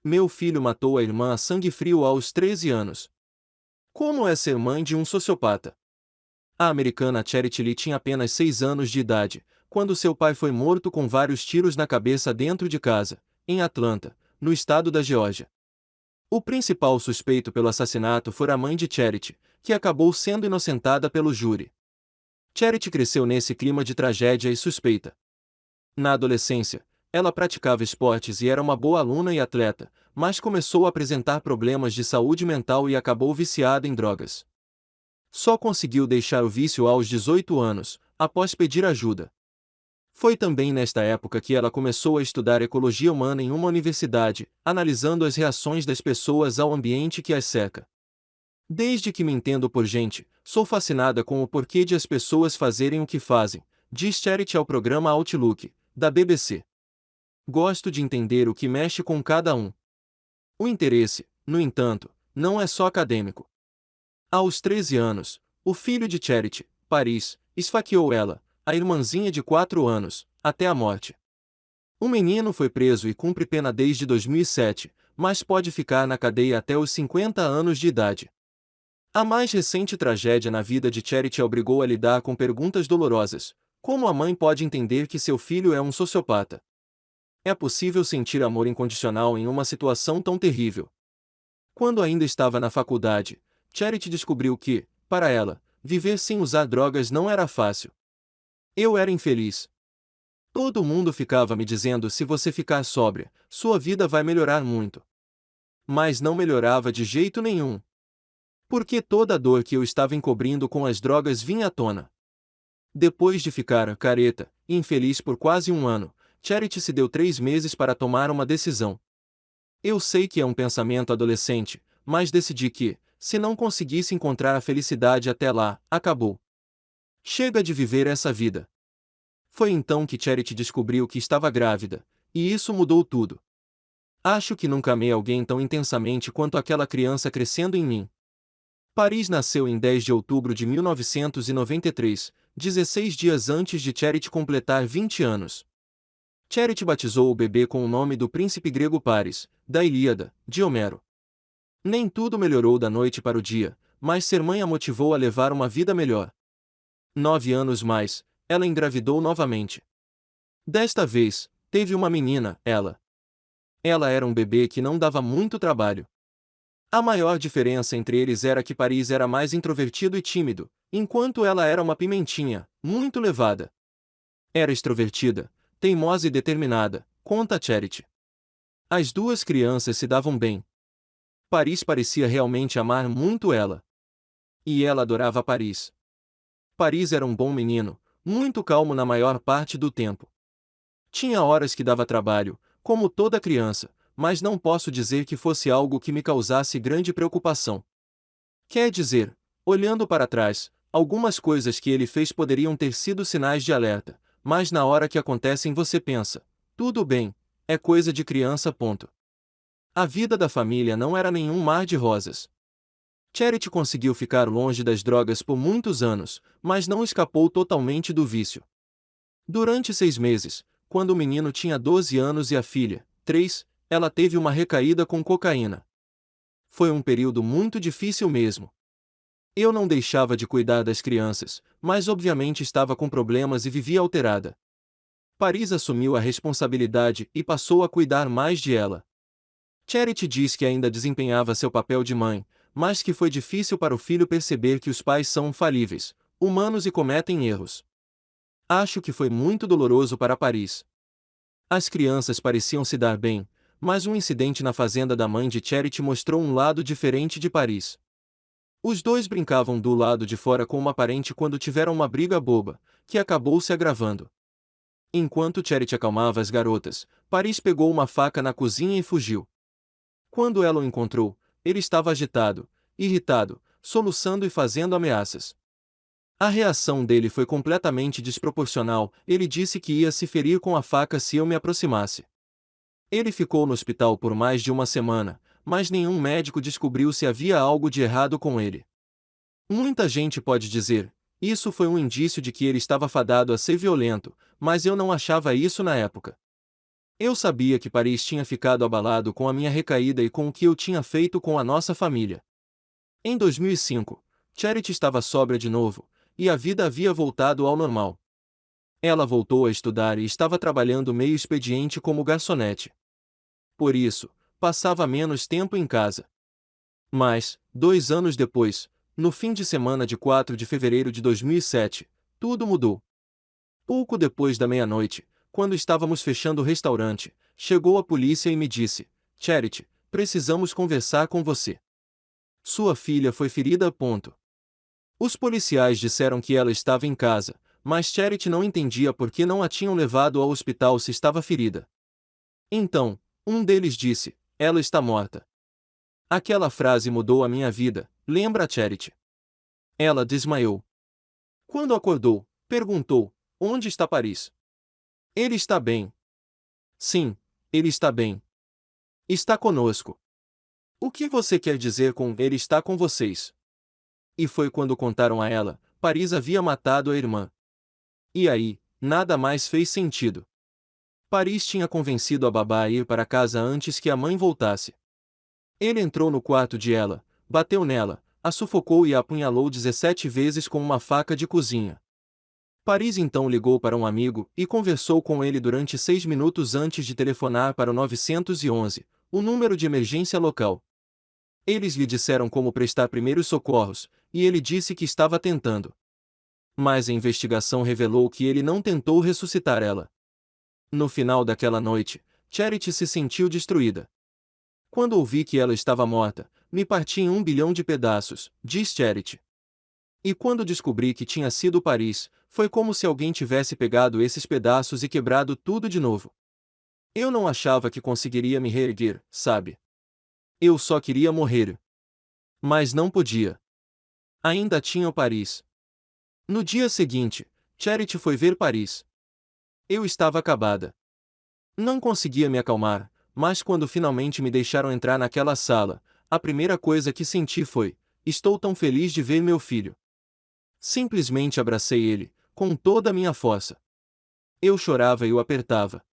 Meu filho matou a irmã a sangue frio aos 13 anos. Como é ser mãe de um sociopata? A americana Charity Lee tinha apenas 6 anos de idade, quando seu pai foi morto com vários tiros na cabeça dentro de casa, em Atlanta, no estado da Geórgia. O principal suspeito pelo assassinato foi a mãe de Charity, que acabou sendo inocentada pelo júri. Charity cresceu nesse clima de tragédia e suspeita. Na adolescência, ela praticava esportes e era uma boa aluna e atleta, mas começou a apresentar problemas de saúde mental e acabou viciada em drogas. Só conseguiu deixar o vício aos 18 anos, após pedir ajuda. Foi também nesta época que ela começou a estudar ecologia humana em uma universidade, analisando as reações das pessoas ao ambiente que as cerca. Desde que me entendo por gente, sou fascinada com o porquê de as pessoas fazerem o que fazem, diz Charity ao programa Outlook, da BBC. Gosto de entender o que mexe com cada um. O interesse, no entanto, não é só acadêmico. Aos 13 anos, o filho de Charity, Paris, esfaqueou ela, a irmãzinha de 4 anos, até a morte. O menino foi preso e cumpre pena desde 2007, mas pode ficar na cadeia até os 50 anos de idade. A mais recente tragédia na vida de Charity a obrigou a lidar com perguntas dolorosas. Como a mãe pode entender que seu filho é um sociopata? É possível sentir amor incondicional em uma situação tão terrível? Quando ainda estava na faculdade, Charity descobriu que, para ela, viver sem usar drogas não era fácil. Eu era infeliz. Todo mundo ficava me dizendo: se você ficar sóbria, sua vida vai melhorar muito. Mas não melhorava de jeito nenhum. Porque toda a dor que eu estava encobrindo com as drogas vinha à tona. Depois de ficar careta e infeliz por quase um ano, Charity se deu 3 meses para tomar uma decisão. Eu sei que é um pensamento adolescente, mas decidi que, se não conseguisse encontrar a felicidade até lá, acabou. Chega de viver essa vida. Foi então que Charity descobriu que estava grávida, e isso mudou tudo. Acho que nunca amei alguém tão intensamente quanto aquela criança crescendo em mim. Paris nasceu em 10 de outubro de 1993, 16 dias antes de Charity completar 20 anos. Charity batizou o bebê com o nome do príncipe grego Paris, da Ilíada, de Homero. Nem tudo melhorou da noite para o dia, mas ser mãe a motivou a levar uma vida melhor. 9 anos mais, ela engravidou novamente. Desta vez, teve uma menina, ela. Ela era um bebê que não dava muito trabalho. A maior diferença entre eles era que Paris era mais introvertido e tímido, enquanto ela era uma pimentinha, muito levada. Era extrovertida, teimosa e determinada, conta Charity. As duas crianças se davam bem. Paris parecia realmente amar muito ela. E ela adorava Paris. Paris era um bom menino, muito calmo na maior parte do tempo. Tinha horas que dava trabalho, como toda criança, mas não posso dizer que fosse algo que me causasse grande preocupação. Quer dizer, olhando para trás, algumas coisas que ele fez poderiam ter sido sinais de alerta, mas na hora que acontecem você pensa: tudo bem, é coisa de criança. Ponto. A vida da família não era nenhum mar de rosas. Charity conseguiu ficar longe das drogas por muitos anos, mas não escapou totalmente do vício. Durante 6 meses, quando o menino tinha 12 anos e a filha, 3, ela teve uma recaída com cocaína. Foi um período muito difícil mesmo. Eu não deixava de cuidar das crianças, mas obviamente estava com problemas e vivia alterada. Paris assumiu a responsabilidade e passou a cuidar mais de ela. Charity diz que ainda desempenhava seu papel de mãe, mas que foi difícil para o filho perceber que os pais são falíveis, humanos e cometem erros. Acho que foi muito doloroso para Paris. As crianças pareciam se dar bem, mas um incidente na fazenda da mãe de Charity mostrou um lado diferente de Paris. Os dois brincavam do lado de fora com uma parente quando tiveram uma briga boba, que acabou se agravando. Enquanto Charity acalmava as garotas, Paris pegou uma faca na cozinha e fugiu. Quando ela o encontrou, ele estava agitado, irritado, soluçando e fazendo ameaças. A reação dele foi completamente desproporcional. Ele disse que ia se ferir com a faca se eu me aproximasse. Ele ficou no hospital por mais de uma semana, mas nenhum médico descobriu se havia algo de errado com ele. Muita gente pode dizer: isso foi um indício de que ele estava fadado a ser violento, mas eu não achava isso na época. Eu sabia que Paris tinha ficado abalado com a minha recaída e com o que eu tinha feito com a nossa família. Em 2005, Charity estava sóbria de novo, e a vida havia voltado ao normal. Ela voltou a estudar e estava trabalhando meio expediente como garçonete. Por isso, passava menos tempo em casa. Mas, 2 anos depois, no fim de semana de 4 de fevereiro de 2007, tudo mudou. Pouco depois da meia-noite, quando estávamos fechando o restaurante, chegou a polícia e me disse: Charity, precisamos conversar com você. Sua filha foi ferida. Os policiais disseram que ela estava em casa, mas Charity não entendia por que não a tinham levado ao hospital se estava ferida. Então, um deles disse: ela está morta. Aquela frase mudou a minha vida, lembra Charity? Ela desmaiou. Quando acordou, perguntou: onde está Paris? Ele está bem. Sim, ele está bem. Está conosco. O que você quer dizer com ele está com vocês? E foi quando contaram a ela: Paris havia matado a irmã. E aí, nada mais fez sentido. Paris tinha convencido a babá a ir para casa antes que a mãe voltasse. Ele entrou no quarto de ela, bateu nela, a sufocou e a apunhalou 17 vezes com uma faca de cozinha. Paris então ligou para um amigo e conversou com ele durante 6 minutos antes de telefonar para o 911, o número de emergência local. Eles lhe disseram como prestar primeiros socorros, e ele disse que estava tentando. Mas a investigação revelou que ele não tentou ressuscitar ela. No final daquela noite, Charity se sentiu destruída. Quando ouvi que ela estava morta, me parti em 1 bilhão de pedaços, diz Charity. E quando descobri que tinha sido Paris, foi como se alguém tivesse pegado esses pedaços e quebrado tudo de novo. Eu não achava que conseguiria me reerguer, sabe? Eu só queria morrer. Mas não podia. Ainda tinha o Paris. No dia seguinte, Charity foi ver Paris. Eu estava acabada. Não conseguia me acalmar, mas quando finalmente me deixaram entrar naquela sala, a primeira coisa que senti foi: estou tão feliz de ver meu filho. Simplesmente abracei ele, com toda a minha força. Eu chorava e o apertava.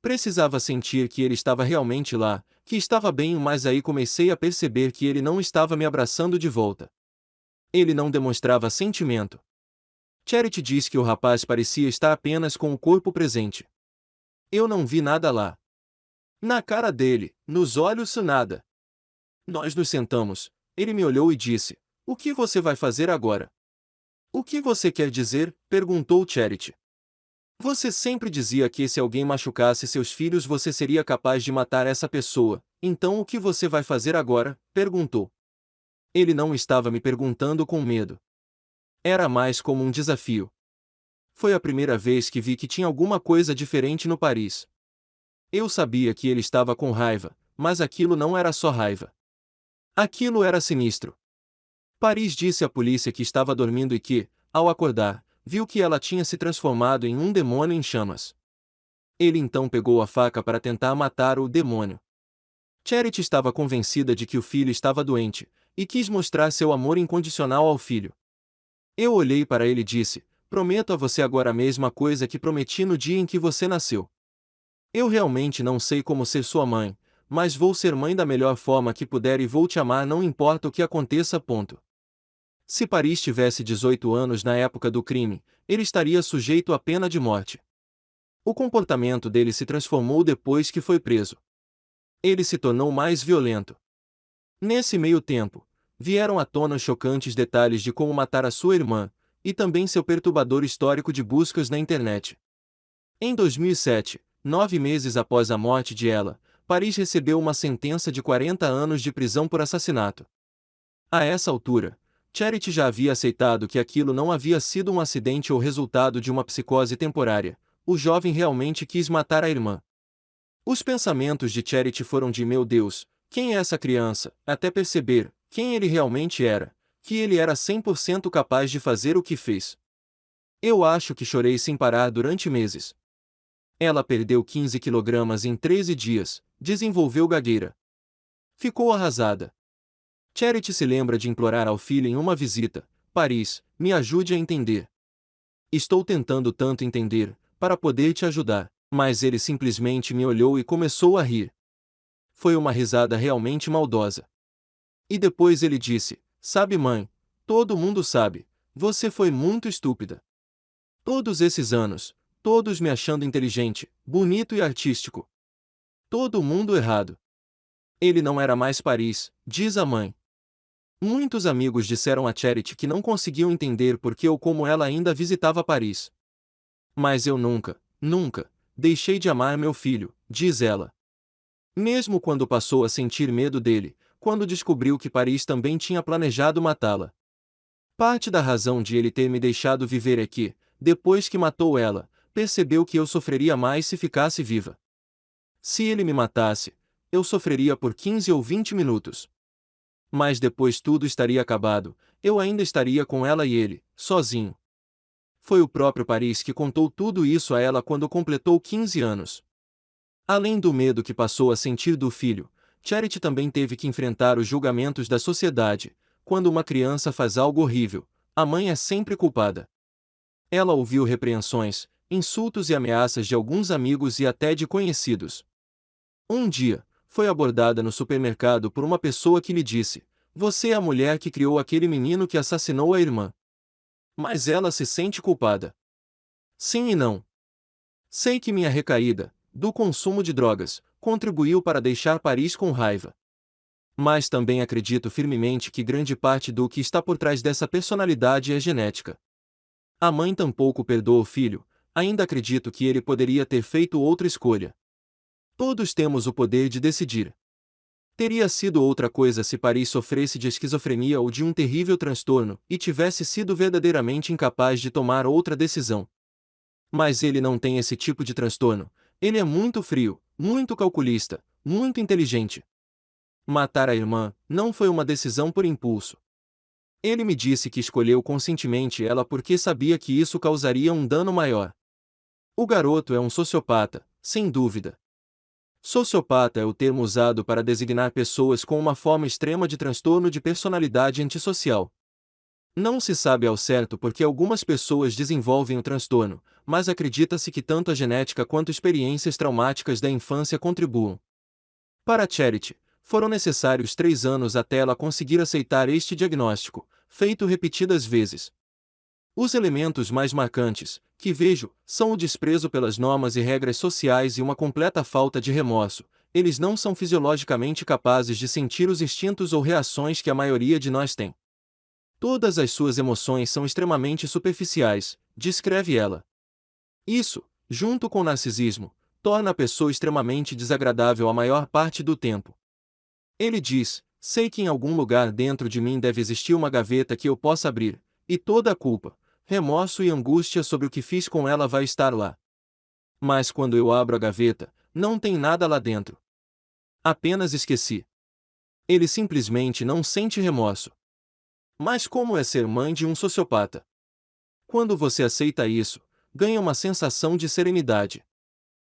Precisava sentir que ele estava realmente lá, que estava bem, mas aí comecei a perceber que ele não estava me abraçando de volta. Ele não demonstrava sentimento. Charity diz que o rapaz parecia estar apenas com o corpo presente. Eu não vi nada lá. Na cara dele, nos olhos, nada. Nós nos sentamos, ele me olhou e disse: o que você vai fazer agora? O que você quer dizer? Perguntou Charity. Você sempre dizia que se alguém machucasse seus filhos você seria capaz de matar essa pessoa, então o que você vai fazer agora? Perguntou. Ele não estava me perguntando com medo. Era mais como um desafio. Foi a primeira vez que vi que tinha alguma coisa diferente no Paris. Eu sabia que ele estava com raiva, mas aquilo não era só raiva. Aquilo era sinistro. Paris disse à polícia que estava dormindo e que, ao acordar, viu que ela tinha se transformado em um demônio em chamas. Ele então pegou a faca para tentar matar o demônio. Charity estava convencida de que o filho estava doente, e quis mostrar seu amor incondicional ao filho. Eu olhei para ele e disse: prometo a você agora a mesma coisa que prometi no dia em que você nasceu. Eu realmente não sei como ser sua mãe, mas vou ser mãe da melhor forma que puder e vou te amar não importa o que aconteça. Se Paris tivesse 18 anos na época do crime, ele estaria sujeito à pena de morte. O comportamento dele se transformou depois que foi preso. Ele se tornou mais violento. Nesse meio tempo, vieram à tona os chocantes detalhes de como matar a sua irmã, e também seu perturbador histórico de buscas na internet. Em 2007, 9 meses após a morte de ela, Paris recebeu uma sentença de 40 anos de prisão por assassinato. A essa altura, Charity já havia aceitado que aquilo não havia sido um acidente ou resultado de uma psicose temporária. O jovem realmente quis matar a irmã. Os pensamentos de Charity foram de: meu Deus, quem é essa criança? Até perceber quem ele realmente era, que ele era 100% capaz de fazer o que fez. Eu acho que chorei sem parar durante meses. Ela perdeu 15 quilogramas em 13 dias, desenvolveu gagueira. Ficou arrasada. Charity se lembra de implorar ao filho em uma visita: Paris, me ajude a entender. Estou tentando tanto entender, para poder te ajudar. Mas ele simplesmente me olhou e começou a rir. Foi uma risada realmente maldosa. E depois ele disse: "Sabe, mãe, todo mundo sabe, você foi muito estúpida. Todos esses anos, todos me achando inteligente, bonito e artístico. Todo mundo errado. Ele não era mais Paris", diz a mãe. Muitos amigos disseram a Charity que não conseguiam entender por que ou como ela ainda visitava Paris. "Mas eu nunca, nunca, deixei de amar meu filho", diz ela. Mesmo quando passou a sentir medo dele, quando descobriu que Paris também tinha planejado matá-la. Parte da razão de ele ter me deixado viver é que, depois que matou ela, percebeu que eu sofreria mais se ficasse viva. Se ele me matasse, eu sofreria por 15 ou 20 minutos. Mas depois tudo estaria acabado, eu ainda estaria com ela e ele, sozinho. Foi o próprio Paris que contou tudo isso a ela quando completou 15 anos. Além do medo que passou a sentir do filho, Charity também teve que enfrentar os julgamentos da sociedade. Quando uma criança faz algo horrível, a mãe é sempre culpada. Ela ouviu repreensões, insultos e ameaças de alguns amigos e até de conhecidos. Um dia, foi abordada no supermercado por uma pessoa que lhe disse: "Você é a mulher que criou aquele menino que assassinou a irmã." Mas ela se sente culpada. Sim e não. Sei que minha recaída, do consumo de drogas, contribuiu para deixar Paris com raiva. Mas também acredito firmemente que grande parte do que está por trás dessa personalidade é genética. A mãe tampouco perdoa o filho, ainda acredito que ele poderia ter feito outra escolha. Todos temos o poder de decidir. Teria sido outra coisa se Paris sofresse de esquizofrenia ou de um terrível transtorno e tivesse sido verdadeiramente incapaz de tomar outra decisão. Mas ele não tem esse tipo de transtorno. Ele é muito frio, muito calculista, muito inteligente. Matar a irmã não foi uma decisão por impulso. Ele me disse que escolheu conscientemente ela porque sabia que isso causaria um dano maior. O garoto é um sociopata, sem dúvida. Sociopata é o termo usado para designar pessoas com uma forma extrema de transtorno de personalidade antissocial. Não se sabe ao certo por que algumas pessoas desenvolvem o transtorno, mas acredita-se que tanto a genética quanto experiências traumáticas da infância contribuam. Para Charity, foram necessários 3 anos até ela conseguir aceitar este diagnóstico, feito repetidas vezes. Os elementos mais marcantes, que vejo, são o desprezo pelas normas e regras sociais e uma completa falta de remorso. Eles não são fisiologicamente capazes de sentir os instintos ou reações que a maioria de nós tem. Todas as suas emoções são extremamente superficiais, descreve ela. Isso, junto com o narcisismo, torna a pessoa extremamente desagradável a maior parte do tempo. Ele diz: "Sei que em algum lugar dentro de mim deve existir uma gaveta que eu possa abrir, e toda a culpa, remorso e angústia sobre o que fiz com ela vai estar lá. Mas quando eu abro a gaveta, não tem nada lá dentro. Apenas esqueci." Ele simplesmente não sente remorso. Mas como é ser mãe de um sociopata? Quando você aceita isso, ganha uma sensação de serenidade.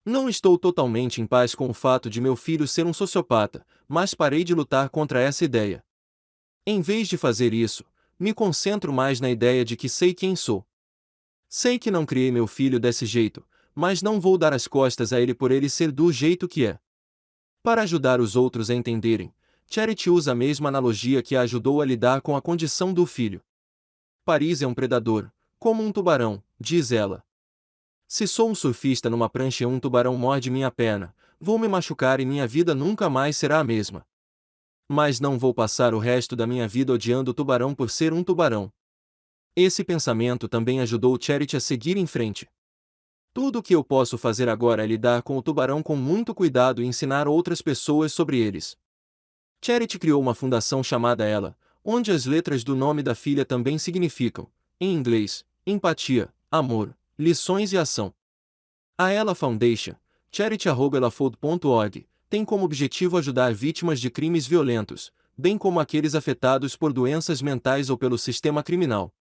Não estou totalmente em paz com o fato de meu filho ser um sociopata, mas parei de lutar contra essa ideia. Em vez de fazer isso, me concentro mais na ideia de que sei quem sou. Sei que não criei meu filho desse jeito, mas não vou dar as costas a ele por ele ser do jeito que é. Para ajudar os outros a entenderem, Charity usa a mesma analogia que a ajudou a lidar com a condição do filho. Paris é um predador, como um tubarão, diz ela. Se sou um surfista numa prancha e um tubarão morde minha perna, vou me machucar e minha vida nunca mais será a mesma. Mas não vou passar o resto da minha vida odiando o tubarão por ser um tubarão. Esse pensamento também ajudou Charity a seguir em frente. Tudo o que eu posso fazer agora é lidar com o tubarão com muito cuidado e ensinar outras pessoas sobre eles. Charity criou uma fundação chamada Ela, onde as letras do nome da filha também significam, em inglês, empatia, amor, lições e ação. A Ella Foundation, charity@elafold.org, tem como objetivo ajudar vítimas de crimes violentos, bem como aqueles afetados por doenças mentais ou pelo sistema criminal.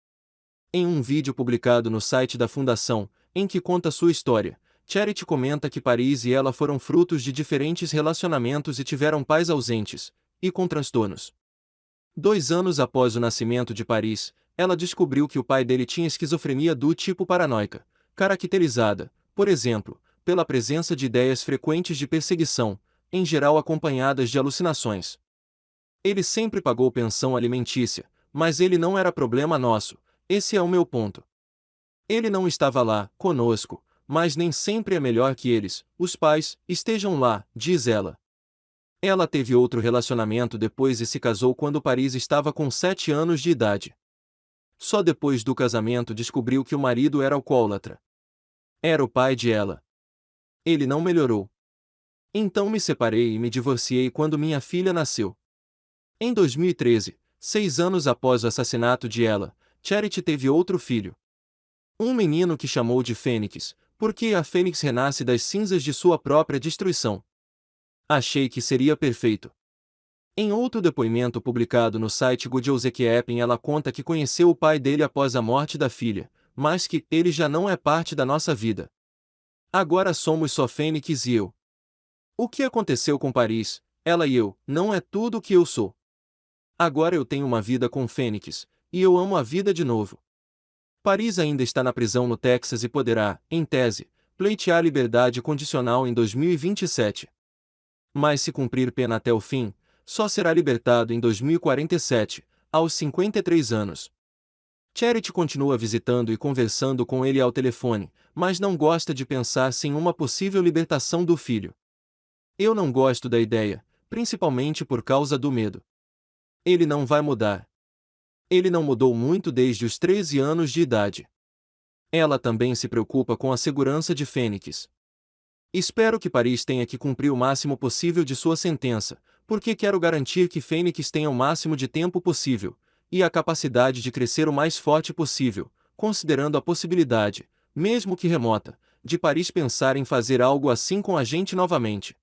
Em um vídeo publicado no site da fundação, em que conta sua história, Charity comenta que Paris e ela foram frutos de diferentes relacionamentos e tiveram pais ausentes, e com transtornos. 2 anos após o nascimento de Paris, ela descobriu que o pai dele tinha esquizofrenia do tipo paranoica, caracterizada, por exemplo, pela presença de ideias frequentes de perseguição, em geral acompanhadas de alucinações. Ele sempre pagou pensão alimentícia, mas ele não era problema nosso, esse é o meu ponto. Ele não estava lá, conosco, mas nem sempre é melhor que eles, os pais, estejam lá, diz ela. Ela teve outro relacionamento depois e se casou quando Paris estava com 7 anos de idade. Só depois do casamento descobriu que o marido era alcoólatra. Era o pai de ela. Ele não melhorou. Então me separei e me divorciei quando minha filha nasceu. Em 2013, 6 anos após o assassinato de ela, Charity teve outro filho. Um menino que chamou de Fênix, porque a Fênix renasce das cinzas de sua própria destruição. Achei que seria perfeito. Em outro depoimento publicado no site Goodjoseph, ela conta que conheceu o pai dele após a morte da filha, mas que ele já não é parte da nossa vida. Agora somos só Fênix e eu. O que aconteceu com Paris, ela e eu, não é tudo o que eu sou. Agora eu tenho uma vida com Fênix, e eu amo a vida de novo. Paris ainda está na prisão no Texas e poderá, em tese, pleitear liberdade condicional em 2027. Mas se cumprir pena até o fim, só será libertado em 2047, aos 53 anos. Charity continua visitando e conversando com ele ao telefone, mas não gosta de pensar sem uma possível libertação do filho. Eu não gosto da ideia, principalmente por causa do medo. Ele não vai mudar. Ele não mudou muito desde os 13 anos de idade. Ela também se preocupa com a segurança de Fênix. Espero que Paris tenha que cumprir o máximo possível de sua sentença, porque quero garantir que Fênix tenha o máximo de tempo possível, e a capacidade de crescer o mais forte possível, considerando a possibilidade, mesmo que remota, de Paris pensar em fazer algo assim com a gente novamente.